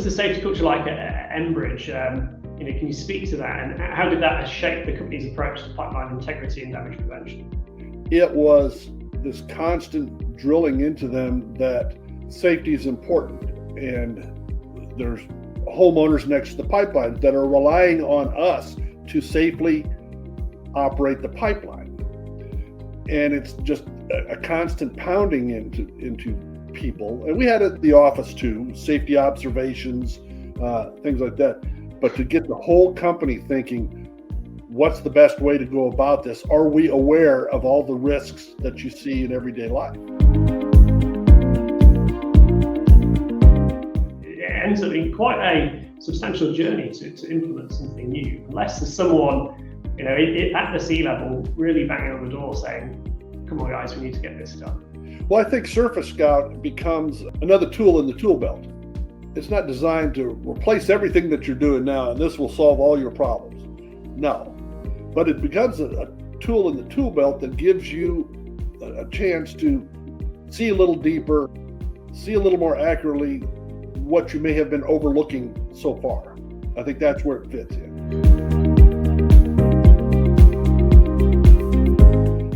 was the safety culture like at Enbridge? Can you speak to that, and how did that shape the company's approach to pipeline integrity and damage prevention? It was this constant drilling into them that safety is important, and there's homeowners next to the pipelines that are relying on us to safely operate the pipeline. And it's just a constant pounding into people. And we had it at the office too, safety observations, things like that. But to get the whole company thinking, what's the best way to go about this? Are we aware of all the risks that you see in everyday life? It ends up being quite a substantial journey to implement something new, unless there's someone, at the sea level really banging on the door saying, come on guys, we need to get this done. Well, I think Surface Scout becomes another tool in the tool belt. It's not designed to replace everything that you're doing now and this will solve all your problems. No, but it becomes a tool in the tool belt that gives you a chance to see a little deeper, see a little more accurately what you may have been overlooking so far. I think that's where it fits in.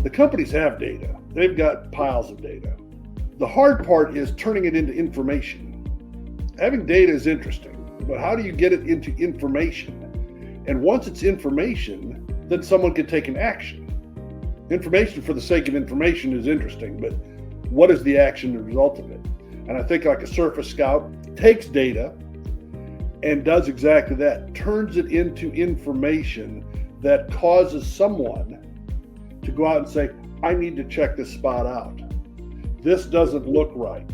The companies have data. They've got piles of data. The hard part is turning it into information. Having data is interesting, but how do you get it into information? And once it's information, then someone can take an action. Information for the sake of information is interesting, but what is the action as a result of it? And I think like a Surface Scout takes data and does exactly that, turns it into information that causes someone to go out and say, I need to check this spot out. This doesn't look right.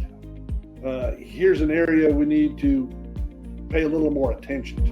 Here's an area we need to pay a little more attention to.